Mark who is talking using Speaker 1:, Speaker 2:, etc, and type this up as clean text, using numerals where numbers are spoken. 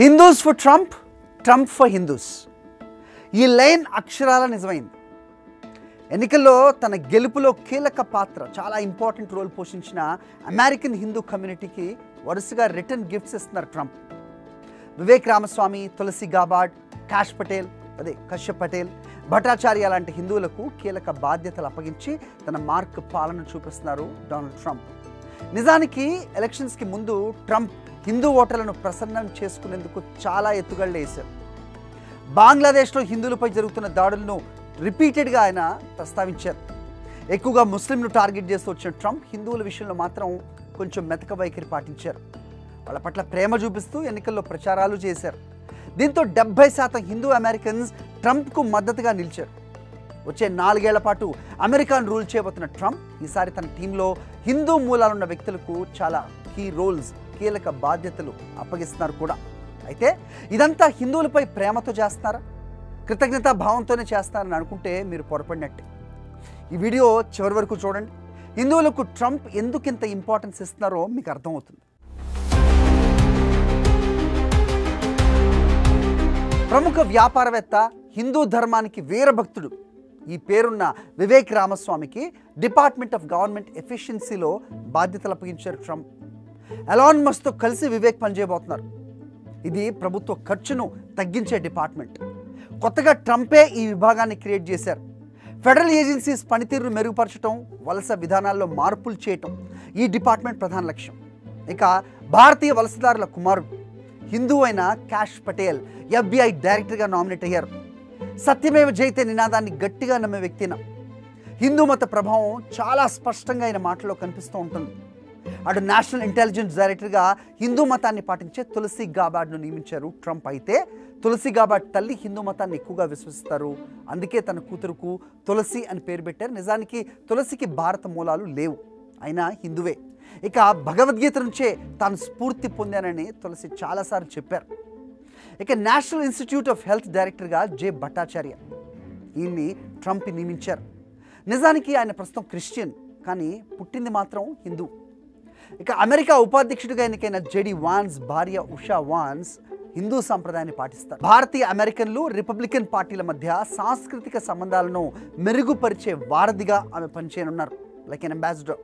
Speaker 1: Hindus for Trump, Trump for Hindus. ఈ line అక్షరాల నిజమైంది. ఎన్నికల్లో తన గెలుపులో కీలక పాత్ర, చాలా ఇంపార్టెంట్ రోల్ పోషించిన అమెరికన్ హిందూ కమ్యూనిటీకి వరుసగా రిటర్న్ గిఫ్ట్స్ ఇస్తున్నారు ట్రంప్. వివేక్ రామస్వామి, తులసి గాబార్డ్, కశ్యప్ పటేల్, భట్టాచార్య లాంటి హిందువులకు కీలక బాధ్యతలు అప్పగించి తన మార్క్ పాలన చూపిస్తున్నారు డొనాల్డ్ ట్రంప్. నిజానికి ఎలక్షన్స్కి ముందు ట్రంప్ హిందూ ఓటర్లను ప్రసన్నం చేసుకునేందుకు చాలా ఎత్తుగడలు వేశారు. బంగ్లాదేశ్లో హిందువులపై జరుగుతున్న దాడులను రిపీటెడ్గా ఆయన ప్రస్తావించారు. ఎక్కువగా ముస్లింను టార్గెట్ చేస్తూ వచ్చిన ట్రంప్ హిందువుల విషయంలో మాత్రం కొంచెం మెతక వైఖరి పాటించారు. వాళ్ళ పట్ల ప్రేమ చూపిస్తూ ఎన్నికల్లో ప్రచారాలు చేశారు. దీంతో 70% హిందూ అమెరికన్స్ ట్రంప్కు మద్దతుగా నిలిచారు. వచ్చే 4 ఏళ్ల పాటు అమెరికాను రూల్ చేయబోతున్న ట్రంప్ ఈసారి తన టీంలో హిందూ మూలాలున్న వ్యక్తులకు చాలా కీలక బాధ్యతలు అప్పగిస్తున్నారు కూడా. అయితే ఇదంతా హిందువులపై ప్రేమతో చేస్తున్నారా, కృతజ్ఞతా భావంతోనే చేస్తారని అనుకుంటే మీరు పొరపడినట్టే. ఈ వీడియో చివరి వరకు చూడండి. హిందువులకు ట్రంప్ ఎందుకు ఇంత ఇంపార్టెన్స్ ఇస్తున్నారో మీకు అర్థమవుతుంది. ప్రముఖ వ్యాపారవేత్త, హిందూ ధర్మానికి వీరభక్తుడు, ఈ పేరున్న వివేక్ రామస్వామికి డిపార్ట్మెంట్ ఆఫ్ గవర్నమెంట్ ఎఫిషియన్సీలో బాధ్యతలు అప్పగించారు ట్రంప్. ఎలాన్ మస్క్తో కలిసి వివేక్ పనిచేయబోతున్నారు. ఇది ప్రభుత్వ ఖర్చును తగ్గించే డిపార్ట్మెంట్. కొత్తగా ట్రంపే ఈ విభాగాన్ని క్రియేట్ చేశారు. ఫెడరల్ ఏజెన్సీస్ పనితీరును మెరుగుపరచడం, వలస విధానాల్లో మార్పులు చేయటం ఈ డిపార్ట్మెంట్ ప్రధాన లక్ష్యం. ఇక భారతీయ వలసదారుల కుమారుడు, హిందూ అయిన కశ్యప్ పటేల్ FBI డైరెక్టర్గా నామినేట్ అయ్యారు. సత్యమేవ జయతే నినాదాన్ని గట్టిగా నమ్మే వ్యక్తిన. హిందూ మత ప్రభావం చాలా స్పష్టంగా ఆయన మాటల్లో కనిపిస్తూ ఉంటుంది. అటు నేషనల్ ఇంటెలిజెన్స్ డైరెక్టర్గా హిందూ మతాన్ని పాటించే తులసి గాబార్డ్ను నియమించారు ట్రంప్. అయితే తులసి గాబార్డ్ తల్లి హిందూ మతాన్ని ఎక్కువగా విశ్వసిస్తారు. అందుకే తన కూతురుకు తులసి అని పేరు పెట్టారు. నిజానికి తులసికి భారత మూలాలు లేవు, అయినా హిందువే. ఇక భగవద్గీత నుంచే తాను స్ఫూర్తి పొందానని తులసి చాలాసార్లు చెప్పారు. ఇక నేషనల్ ఇన్స్టిట్యూట్ ఆఫ్ హెల్త్ డైరెక్టర్గా భట్టాచార్య, ఈయన్ని ట్రంప్ నియమించారు. నిజానికి ఆయన ప్రస్తుతం క్రిస్టియన్, కానీ పుట్టింది మాత్రం హిందూ. ఇక అమెరికా ఉపాధ్యక్షుడిగా ఎన్నికైన JD వాన్స్ భార్య ఉషా వాన్స్ హిందూ సంప్రదాయాన్ని పాటిస్తారు. భారతీయ అమెరికన్లు, రిపబ్లికన్ పార్టీల మధ్య సాంస్కృతిక సంబంధాలను మెరుగుపరిచే వారధిగా ఆమె పనిచేయనున్నారు, లైక్ ఎన్ అంబాసిడర్.